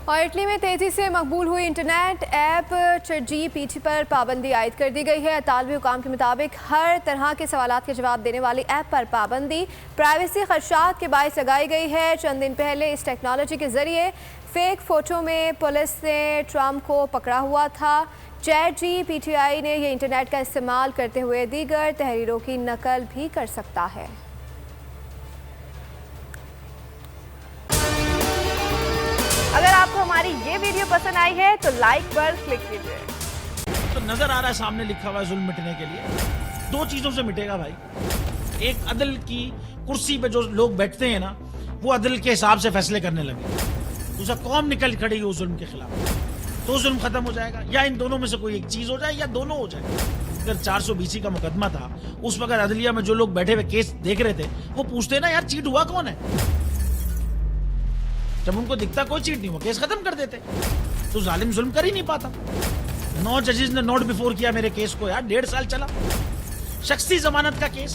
और इटली में तेज़ी से मकबूल हुई इंटरनेट ऐप ChatGPT पर पाबंदी आयद कर दी गई है। तालिबी हुकाम के मुताबिक हर तरह के सवालात के जवाब देने वाली ऐप पर पाबंदी प्राइवेसी खदशात के बायस लगाई गई है। चंद दिन पहले इस टेक्नोलॉजी के ज़रिए फेक फ़ोटो में पुलिस ने ट्रम्प को पकड़ा हुआ था। ChatGPT ने यह इंटरनेट का इस्तेमाल करते हुए दीगर तहरीरों की नकल भी कर सकता है। अगर आपको हमारी ये वीडियो पसंद आई है तो लाइक पर क्लिक कीजिए। तो नजर आ रहा है सामने लिखा हुआ है जुल्म मिटने के लिए। दो चीजों से मिटेगा भाई, एक अदल की कुर्सी पे जो लोग बैठते हैं ना, वो अदल के हिसाब से फैसले करने लगे। दूसरा कौम निकल खड़ी उस जुल्म के खिलाफ, तो जुल्म खत्म हो जाएगा। या इन दोनों में से कोई एक चीज हो जाए या दोनों हो जाए। अगर 420 का मुकदमा था, उस वक्त अदलिया में जो लोग बैठे हुए केस देख रहे थे, वो पूछते ना यार चीट हुआ कौन है। जब उनको दिखता कोई चीट नहीं, वो केस खत्म कर देते। तो जालिम जुल्म कर ही नहीं पाता। 9 जजेस ने नोट बिफोर किया मेरे केस को यार, 1.5 साल चला। शख्सी जमानत का केस,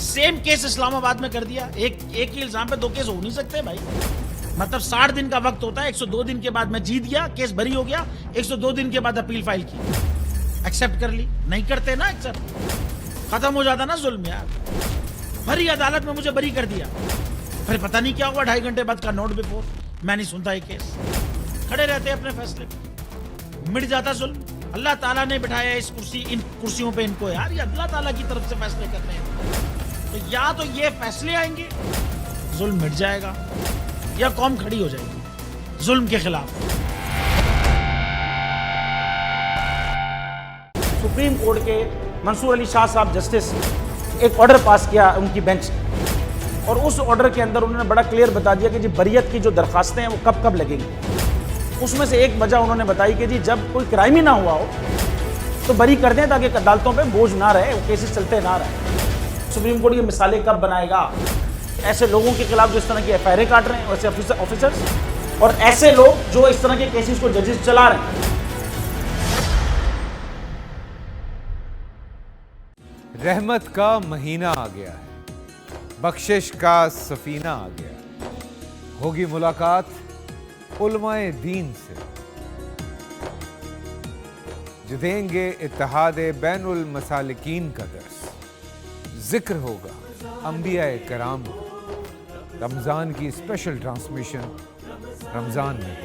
सेम केस इस्लामाबाद में कर दिया। एक ही इल्जाम पे 2 केस हो नहीं सकते भाई। मतलब 60 दिन का वक्त होता है। 102 दिन के बाद मैं जीत गया, केस बरी हो गया। 102 दिन के बाद अपील फाइल की, एक्सेप्ट कर ली। नहीं करते ना एक्सेप्ट, खत्म हो जाता ना जुल्म यार। भरी अदालत में मुझे बरी कर दिया, फिर पता नहीं क्या हुआ 2.5 घंटे बाद का नोट बिफोर। मैं नहीं सुनता ये केस, खड़े रहते अपने फैसले पे, मिट जाता जुल्म। अल्लाह ताला ने बिठाया इस कुर्सी, इन कुर्सियों पे इनको यार, ये अल्लाह ताला की तरफ से फैसले करने हैं। तो या तो ये फैसले आएंगे, जुल्म मिट जाएगा, या कौम खड़ी हो जाएगी जुल्म के खिलाफ। सुप्रीम कोर्ट के मंसूर अली शाह साहब जस्टिस एक ऑर्डर पास किया उनकी बेंच, और उस ऑर्डर के अंदर उन्होंने बड़ा क्लियर बता दिया कि जी बरियत की जो दरखास्तें हैं वो कब कब लगेंगी। उसमें से एक वजह उन्होंने बताई कि जी जब कोई क्राइम ही ना हुआ हो तो बरी कर दें, ताकि अदालतों पे बोझ ना रहे, वो केसेस चलते ना रहे। सुप्रीम कोर्ट ये मिसालें कब बनाएगा ऐसे लोगों के खिलाफ जो इस तरह की FIR काट रहे हैं, वैसे ऑफिसर्स, और ऐसे लोग जो इस तरह के केसेस को जजेस चला रहे हैं। रहमत का महीना आ गया है, बख्शिश का सफीना आ गया। होगी मुलाकात उलमाए दीन से, जो देंगे इत्तेहादे बैनुल मसालिकीन का दर्स। जिक्र होगा अंबियाए कराम, रमजान की स्पेशल ट्रांसमिशन रमजान में।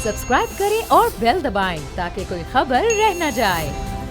सब्सक्राइब करें और बेल दबाएं ताकि कोई खबर रह न जाए।